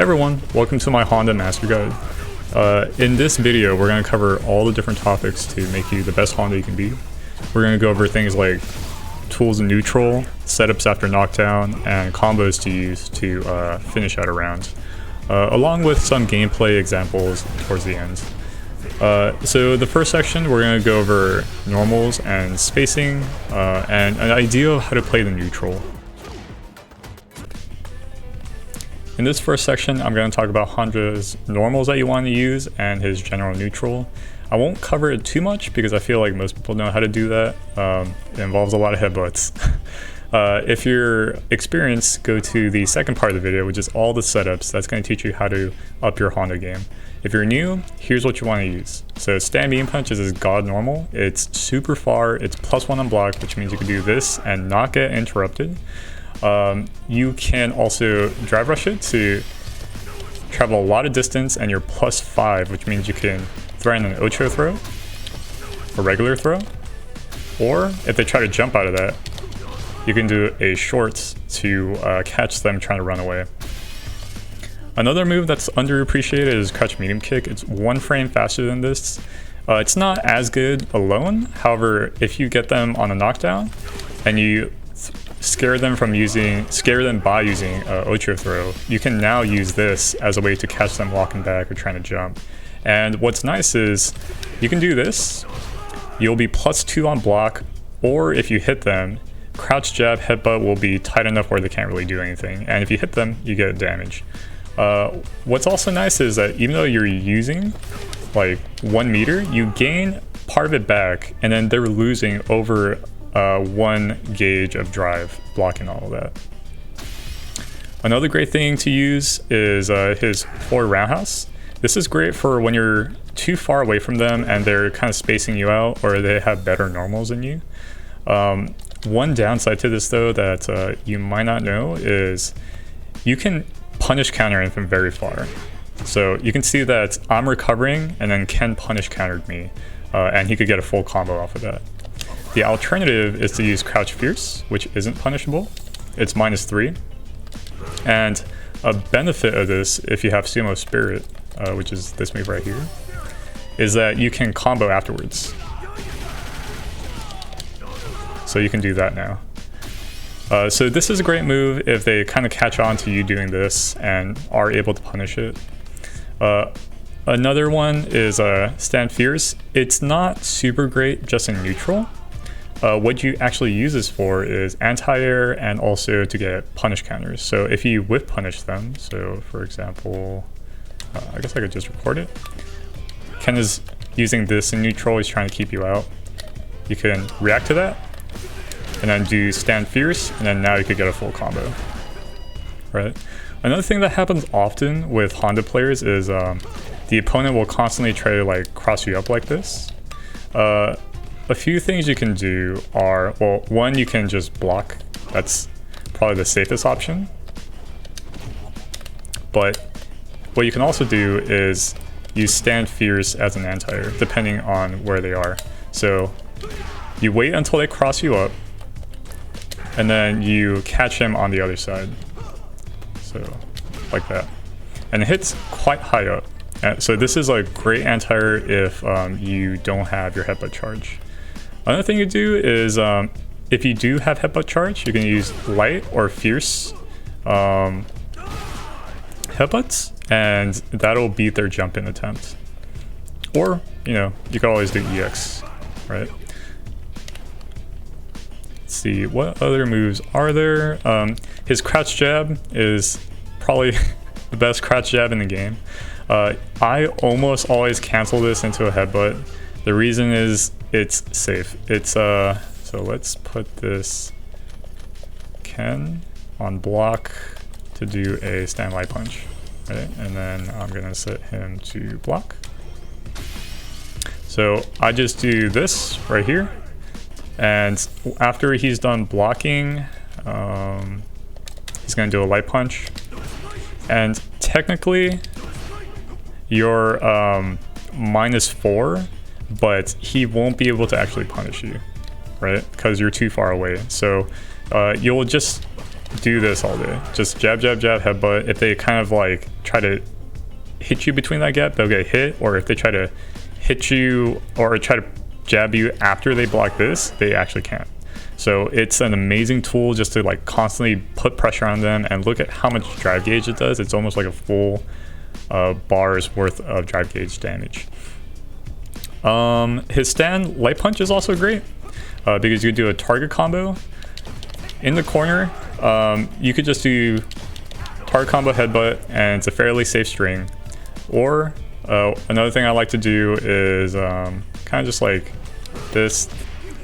everyone, welcome to my Honda Master Guide. In this video, we're going to cover all the different topics to make you the best Honda you can be. We're going to go over things like tools in neutral, setups after knockdown, and combos to use to finish out a round, along with some gameplay examples towards the end. So the first section, we're going to go over normals and spacing, and an idea of how to play the neutral. In this first section, I'm going to talk about Honda's normals that you want to use and his general neutral. I won't cover it too much because I feel like most people know how to do that. It involves a lot of headbutts. If you're experienced, go to the second part of the video, which is all the setups. That's going to teach you how to up your Honda game. If you're new, here's what you want to use. So stand beam punch is god normal. It's super far. It's +1 on block, which means you can do this and not get interrupted. You can also drive rush it to travel a lot of distance, and you're +5, which means you can threaten an Ocho throw, a regular throw, or if they try to jump out of that, you can do a short to catch them trying to run away. Another move that's underappreciated is crouch medium kick. It's 1 frame faster than this. It's not as good alone. However, if you get them on a knockdown and you scare them by using Ocho throw, you can now use this as a way to catch them walking back or trying to jump. And what's nice is you can do this, you'll be +2 on block, or if you hit them, crouch jab headbutt will be tight enough where they can't really do anything, and if you hit them, you get damage. What's also nice is that even though you're using like 1 meter, you gain part of it back, and then they're losing over 1 gauge of drive, blocking all of that. Another great thing to use is his floor roundhouse. This is great for when you're too far away from them and they're kind of spacing you out, or they have better normals than you. One downside to this though that you might not know is you can punish counter him from very far. So you can see that I'm recovering and then Ken punish countered me, and he could get a full combo off of that. The alternative is to use Crouch Fierce, which isn't punishable. It's -3. And a benefit of this, if you have Sumo Spirit, which is this move right here, is that you can combo afterwards. So you can do that now. So this is a great move if they kind of catch on to you doing this and are able to punish it. Another one is Stand Fierce. It's not super great just in neutral. What you actually use this for is anti-air and also to get punish counters. So if you whip punish them, so for example, I guess I could just record it. Ken is using this in neutral, he's trying to keep you out. You can react to that, and then do Stand Fierce, and then now you could get a full combo, right? Another thing that happens often with Honda players is the opponent will constantly try to like cross you up like this. A few things you can do are, well, one, you can just block. That's probably the safest option. But what you can also do is use Stand Fierce as an anti-air, depending on where they are. So you wait until they cross you up, and then you catch him on the other side. So, like that. And it hits quite high up. So this is a great anti-air if you don't have your headbutt charge. Another thing you do is, if you do have headbutt charge, you can use light or fierce headbutts, and that'll beat their jump in attempt. Or, you know, you can always do EX, right? Let's see, what other moves are there? His crouch jab is probably the best crouch jab in the game. I almost always cancel this into a headbutt. The reason is it's safe. It's so let's put this Ken on block to do a stand light punch, right? And then I'm gonna set him to block. So I just do this right here, and after he's done blocking, he's gonna do a light punch, and technically you're -4, but he won't be able to actually punish you, right? Because you're too far away. So you'll just do this all day. Just jab, jab, jab, headbutt. If they kind of like try to hit you between that gap, they'll get hit. Or if they try to hit you or try to jab you after they block this, they actually can't. So it's an amazing tool just to like constantly put pressure on them, and look at how much drive gauge it does. It's almost like a full bar's worth of drive gauge damage. His stand light punch is also great because you could do a target combo in the corner. You could just do target combo headbutt, and it's a fairly safe string. Or another thing I like to do is kind of just like this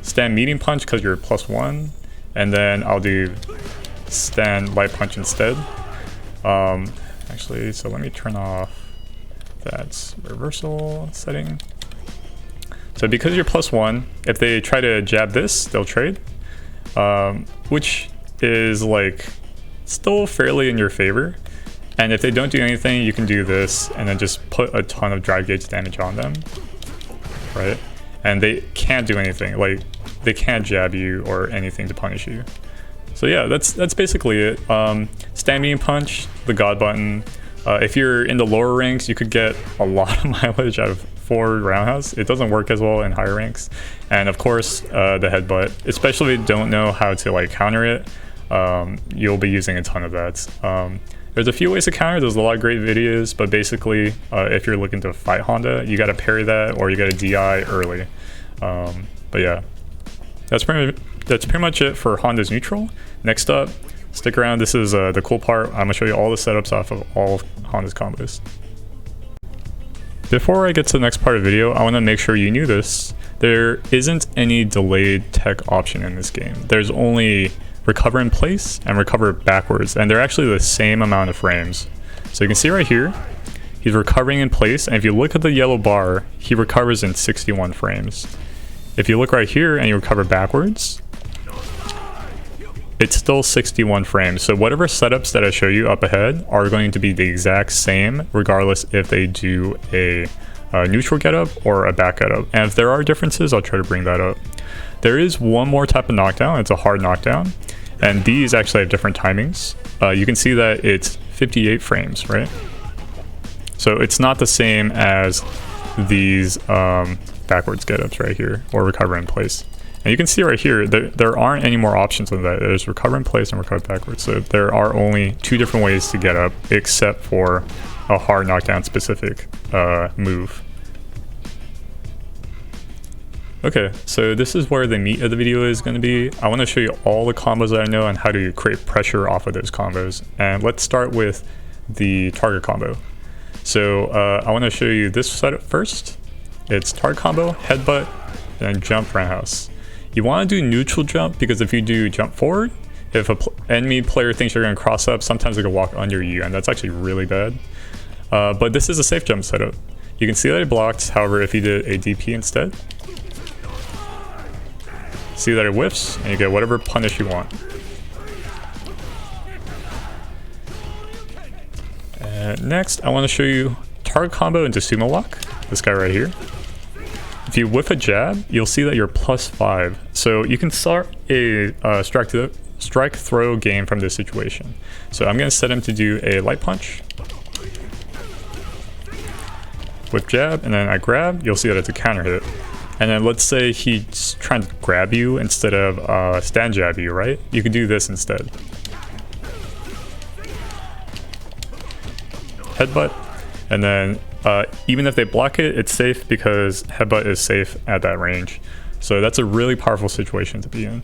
stand medium punch because you're +1, and then I'll do stand light punch instead. Actually, so let me turn off that reversal setting. So because you're +1, if they try to jab this, they'll trade, which is like still fairly in your favor. And if they don't do anything, you can do this and then just put a ton of drive gauge damage on them, right? And they can't do anything, like they can't jab you or anything to punish you. So yeah, that's basically it. Stand medium punch, the God button. If you're in the lower ranks, you could get a lot of mileage out of forward roundhouse. It doesn't work as well in higher ranks. And of course, the headbutt, especially if you don't know how to like counter it, you'll be using a ton of that. There's a few ways to counter. There's a lot of great videos, but basically, if you're looking to fight Honda, you got to parry that, or you got to DI early. But yeah, that's pretty much it for Honda's neutral. Next up, stick around. This is the cool part. I'm gonna show you all the setups off of all of Honda's combos. Before I get to the next part of the video, I want to make sure you knew this. There isn't any delayed tech option in this game. There's only recover in place and recover backwards, and they're actually the same amount of frames. So you can see right here, he's recovering in place, and if you look at the yellow bar, he recovers in 61 frames. If you look right here and you recover backwards, it's still 61 frames. So whatever setups that I show you up ahead are going to be the exact same, regardless if they do a neutral getup or a back getup. And if there are differences, I'll try to bring that up. There is one more type of knockdown. It's a hard knockdown, and these actually have different timings. You can see that it's 58 frames, right? So it's not the same as these backwards getups right here, or recover in place. And you can see right here, there aren't any more options than that. There's recover in place and recover backwards. So there are only two different ways to get up, except for a hard knockdown specific move. Okay, so this is where the meat of the video is going to be. I want to show you all the combos that I know and how to create pressure off of those combos. And let's start with the target combo. So I want to show you this setup first. It's target combo, headbutt, and jump roundhouse. You want to do neutral jump because if you do jump forward, if an enemy player thinks you're going to cross up, sometimes they can walk under you, and that's actually really bad. But this is a safe jump setup. You can see that it blocked. However, if you did a DP instead, see that it whiffs, and you get whatever punish you want. And next, I want to show you target combo into sumo lock. This guy right here. If you whiff a jab, you'll see that you're +5. So you can start a strike throw game from this situation. So I'm going to set him to do a light punch. Whip jab, and then I grab. You'll see that it's a counter hit. And then let's say he's trying to grab you instead of stand jab you, right? You can do this instead. Headbutt, and then even if they block it, it's safe because headbutt is safe at that range. So that's a really powerful situation to be in.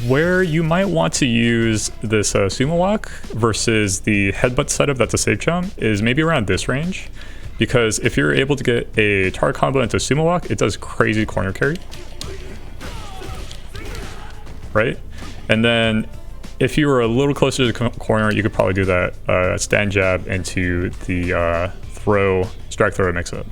Where you might want to use this sumo lock versus the headbutt setup that's a safe jump is maybe around this range. Because if you're able to get a target combo into sumo lock, it does crazy corner carry. Right? And then if you were a little closer to the corner, you could probably do that stand jab into the strike throw mix-up.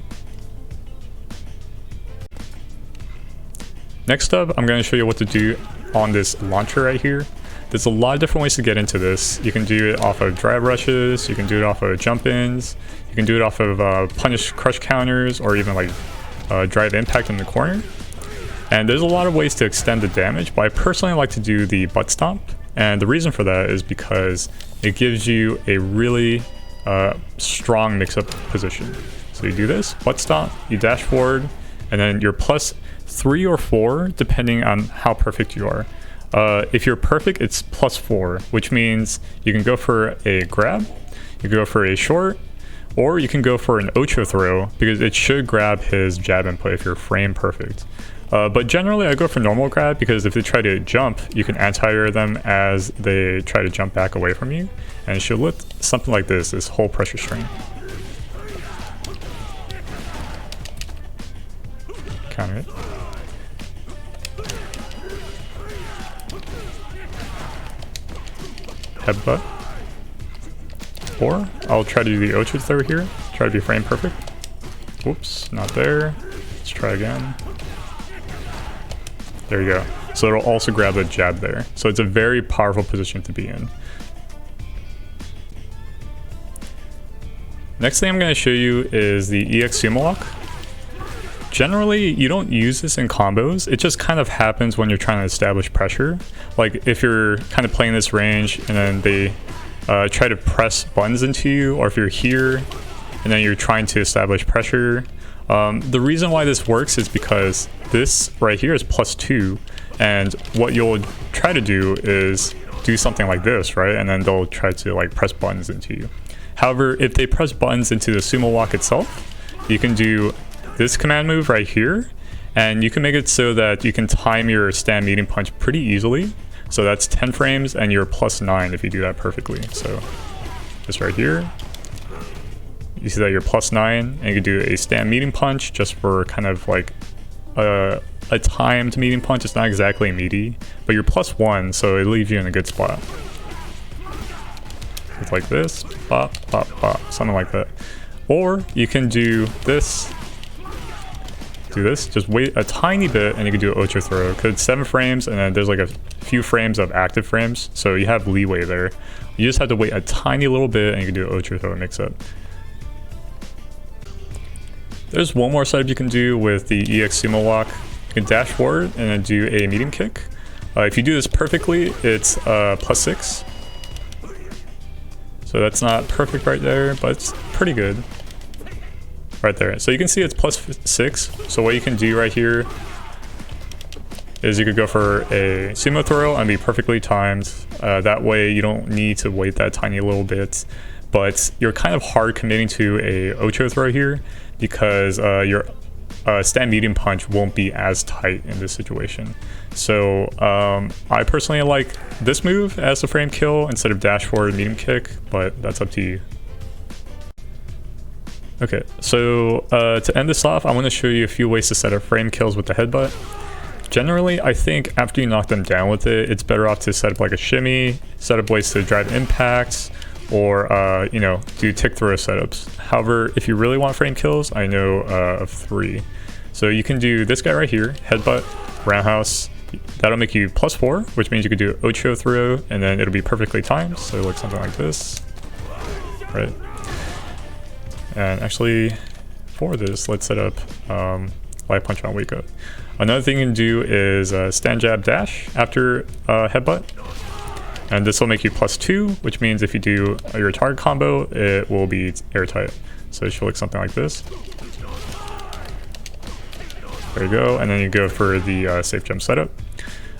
Next up, I'm going to show you what to do on this launcher right here. There's a lot of different ways to get into this. You can do it off of drive rushes, you can do it off of jump-ins, you can do it off of punish crush counters, or even like drive impact in the corner. And there's a lot of ways to extend the damage, but I personally like to do the butt stomp. And the reason for that is because it gives you a really strong mix-up position. So you do this, butt stomp, you dash forward, and then you're +3 or 4 depending on how perfect you are. If you're perfect, it's +4, which means you can go for a grab, you can go for a short, or you can go for an Ocho throw because it should grab his jab input if you're frame perfect. But generally I go for normal grab because if they try to jump, you can anti-air them as they try to jump back away from you. And it should look something like this whole pressure string. Counter it. Headbutt. Or I'll try to do the Ocho throw here, try to be frame perfect. Whoops, not there. Let's try again. There you go. So it'll also grab the jab there. So it's a very powerful position to be in. Next thing I'm going to show you is the EX sumo lock. Generally, you don't use this in combos. It just kind of happens when you're trying to establish pressure. Like if you're kind of playing this range and then they try to press buttons into you, or if you're here and then you're trying to establish pressure. The reason why this works is because this right here is +2, and what you'll try to do is do something like this, right? And then they'll try to like press buttons into you. However, if they press buttons into the sumo walk itself, you can do this command move right here, and you can make it so that you can time your stand meeting punch pretty easily. So that's 10 frames and you're +9 if you do that perfectly. So this right here, you see that you're +9, and you can do a stand meeting punch just for kind of like a timed meeting punch. It's not exactly meaty, but you're +1, so it leaves you in a good spot. It's like this, pop, pop, pop, something like that. Or you can do this, just wait a tiny bit, and you can do an Ocho throw, because it's 7 frames, and then there's like a few frames of active frames, so you have leeway there. You just have to wait a tiny little bit, and you can do an Ocho throw mix-up. There's one more setup you can do with the EX sumo walk. You can dash forward and then do a medium kick. If you do this perfectly, it's +6. So that's not perfect right there, but it's pretty good. Right there. So you can see it's +6. So what you can do right here is you could go for a sumo throw and be perfectly timed. That way you don't need to wait that tiny little bit. But you're kind of hard committing to a Ocho throw here because your stand medium punch won't be as tight in this situation. So I personally like this move as a frame kill instead of dash forward medium kick, but that's up to you. Okay, so to end this off, I want to show you a few ways to set up frame kills with the headbutt. Generally, I think after you knock them down with it, it's better off to set up like a shimmy, set up ways to drive impacts, or you know, do tick throw setups. However, if you really want frame kills, I know of 3. So you can do this guy right here, headbutt, roundhouse. That'll make you +4, which means you could do Ocho throw, and then it'll be perfectly timed. So it looks something like this, right? And actually, for this, let's set up light punch on Wakeup. Another thing you can do is stand jab dash after headbutt. And this will make you +2, which means if you do your target combo, it will be airtight. So it should look something like this. There you go, and then you go for the safe jump setup.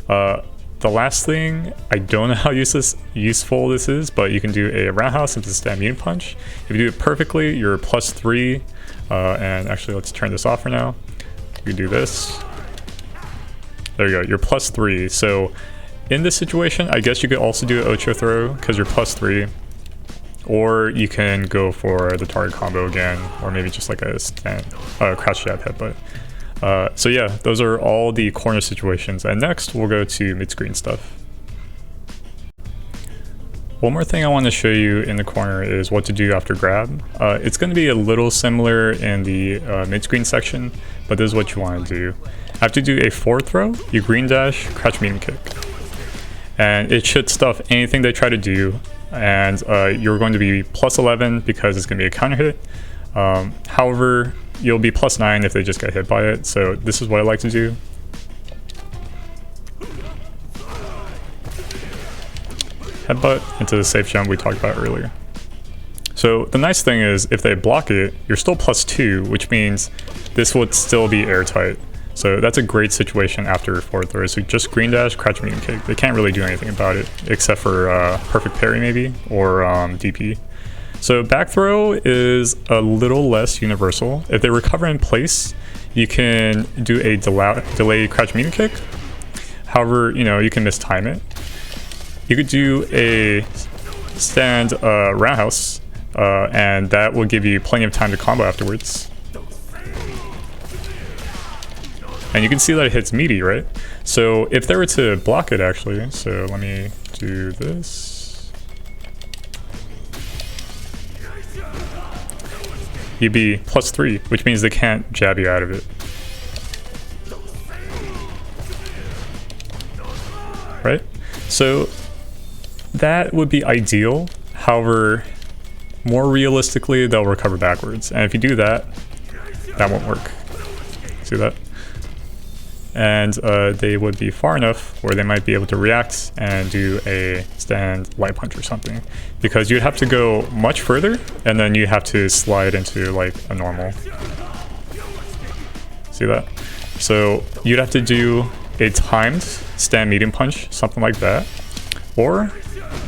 The last thing, I don't know how useful this is, but you can do a roundhouse into stand medium punch. If you do it perfectly, you're +3. And actually, let's turn this off for now. You can do this. There you go, you're +3. So in this situation, I guess you could also do an Ocho throw because you're +3. Or you can go for the target combo again, or maybe just like a crouch jab headbutt. So yeah, those are all the corner situations. And next, we'll go to mid-screen stuff. One more thing I want to show you in the corner is what to do after grab. It's going to be a little similar in the mid-screen section, but this is what you want to do. After you do a forward throw, you green dash, crouch medium kick. And it should stuff anything they try to do, and you're going to be +11 because it's going to be a counter hit. However, you'll be +9 if they just get hit by it, so this is what I like to do. headbutt into the safe jump we talked about earlier. So the nice thing is if they block it, you're still +2, which means this would still be airtight. So that's a great situation after forward throw. So just green dash, crouch medium kick. They can't really do anything about it except for perfect parry maybe, or DP. So back throw is a little less universal. If they recover in place, you can do a delayed crouch medium kick. However, you know, you can mistime it. You could do a stand roundhouse, and that will give you plenty of time to combo afterwards. And you can see that it hits meaty, right? So if they were to block it actually, so let me do this. You'd be +3, which means they can't jab you out of it. Right? So that would be ideal. However, more realistically, they'll recover backwards. And if you do that, that won't work. See that? And they would be far enough where they might be able to react and do a stand light punch or something, because you'd have to go much further and then you have to slide into like a normal. See that? So you'd have to do a timed stand medium punch, something like that, or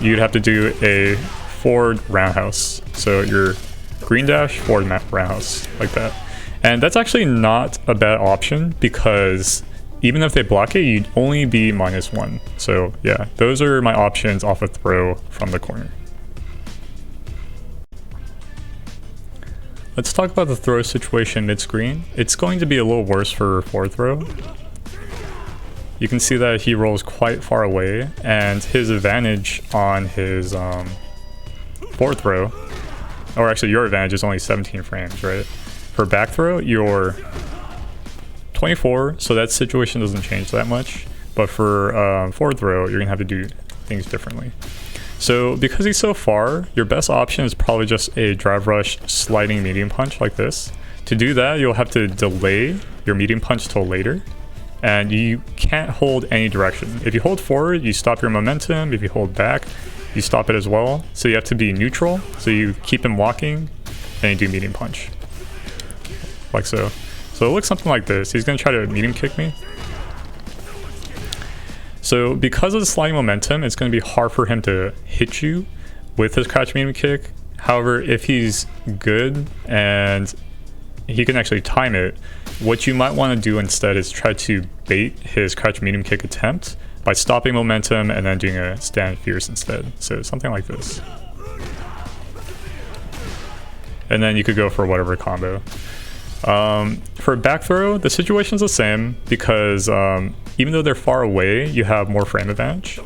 you'd have to do a forward roundhouse. So your green dash, forward roundhouse, like that. And that's actually not a bad option, because even if they block it, you'd only be -1. So yeah, those are my options off a throw from the corner. Let's talk about the throw situation mid-screen. It's going to be a little worse for forward throw. You can see that he rolls quite far away, and his advantage on his forward throw, or actually your advantage is only 17 frames, right? For back throw, you're 24, so that situation doesn't change that much. But for forward throw, you're gonna have to do things differently. So because he's so far, your best option is probably just a drive rush sliding medium punch like this. To do that, you'll have to delay your medium punch till later, and you can't hold any direction. If you hold forward, you stop your momentum. If you hold back, you stop it as well. So you have to be neutral. So you keep him walking, and you do medium punch, like so. So it looks something like this. He's gonna try to medium kick me. So because of the sliding momentum, it's gonna be hard for him to hit you with his crouch medium kick. However, if he's good and he can actually time it, what you might wanna do instead is try to bait his crouch medium kick attempt by stopping momentum and then doing a stand fierce instead. So something like this. And then you could go for whatever combo. For back throw, the situation's the same, because even though they're far away, you have more frame advantage.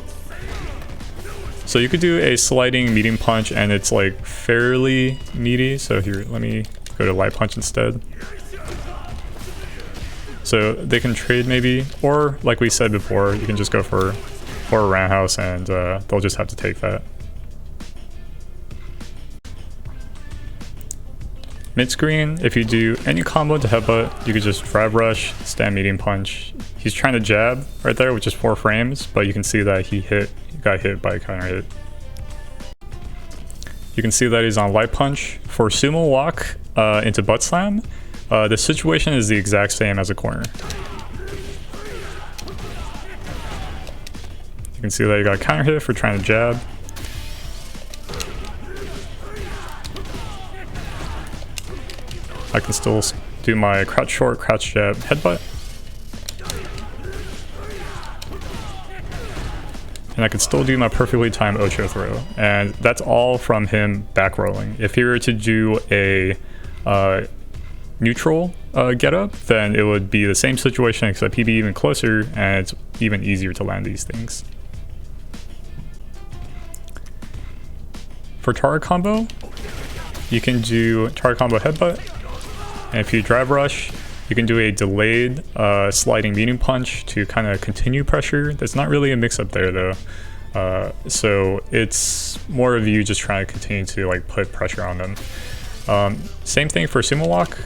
So you could do a sliding medium punch, and it's like fairly meaty. So here, let me go to light punch instead. So they can trade maybe, or like we said before, you can just go for a roundhouse, and they'll just have to take that. Mid-screen, if you do any combo to headbutt, you could just drive rush, stand medium punch. He's trying to jab right there, which is 4 frames, but you can see that he got hit by a counter hit. You can see that he's on light punch. For sumo walk into butt slam, the situation is the exact same as a corner. You can see that he got counter hit for trying to jab. I can still do my crouch short, crouch jab, headbutt. And I can still do my perfectly timed Ocho throw. And that's all from him back rolling. If he were to do a neutral get up, then it would be the same situation, except he'd be even closer, and it's even easier to land these things. For target combo, you can do target combo headbutt. And if you drive rush, you can do a delayed sliding medium punch to kind of continue pressure. There's not really a mix-up there though. So it's more of you just trying to continue to like put pressure on them. Same thing for sumo walk.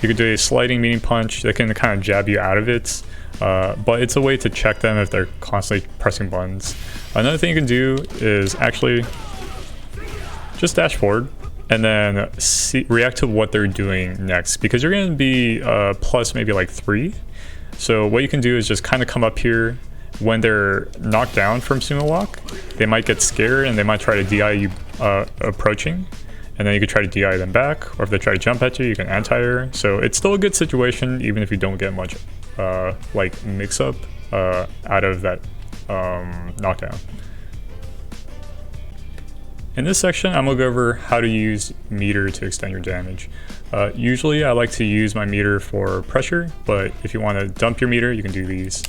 You could do a sliding meaning punch that can kind of jab you out of it, but it's a way to check them if they're constantly pressing buttons. Another thing you can do is actually just dash forward and then react to what they're doing next, because you're going to be plus maybe like 3. So what you can do is just kind of come up here. When they're knocked down from sumo lock, they might get scared and they might try to DI you approaching, and then you could try to DI them back, or if they try to jump at you, you can anti-air. So it's still a good situation even if you don't get much like mix-up out of that knockdown. In this section, I'm going to go over how to use meter to extend your damage. Usually I like to use my meter for pressure, but if you want to dump your meter, you can do these.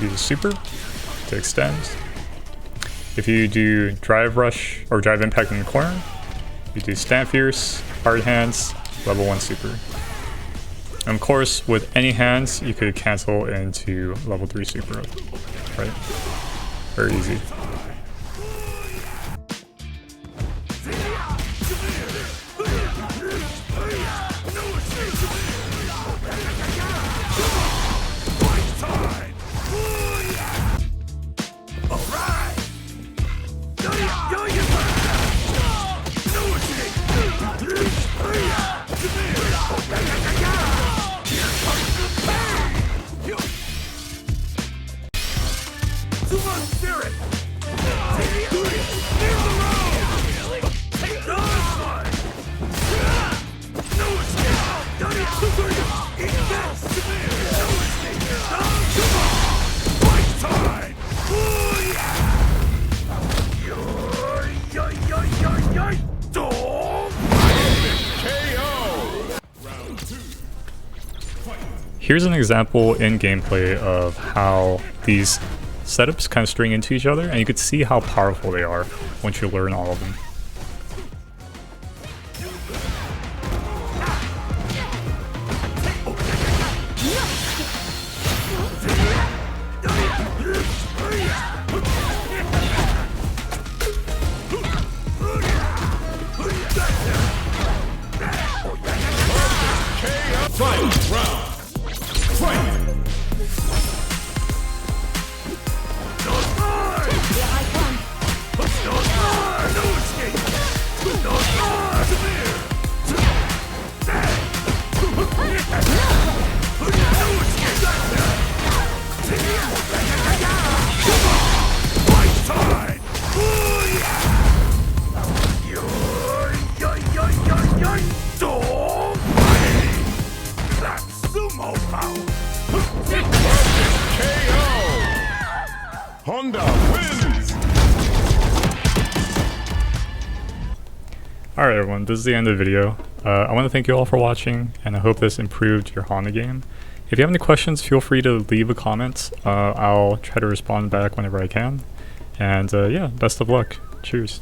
Use a super to extend. If you do drive rush or drive impact in the corner, you do stand fierce, hard hands, level 1 super. And of course, with any hands, you could cancel into level 3 super, right? Very easy. Here's an example in gameplay of how these setups kind of string into each other, and you can see how powerful they are once you learn all of them. Alright everyone, this is the end of the video. I want to thank you all for watching, and I hope this improved your Honda game. If you have any questions, feel free to leave a comment. I'll try to respond back whenever I can. And yeah, best of luck. Cheers.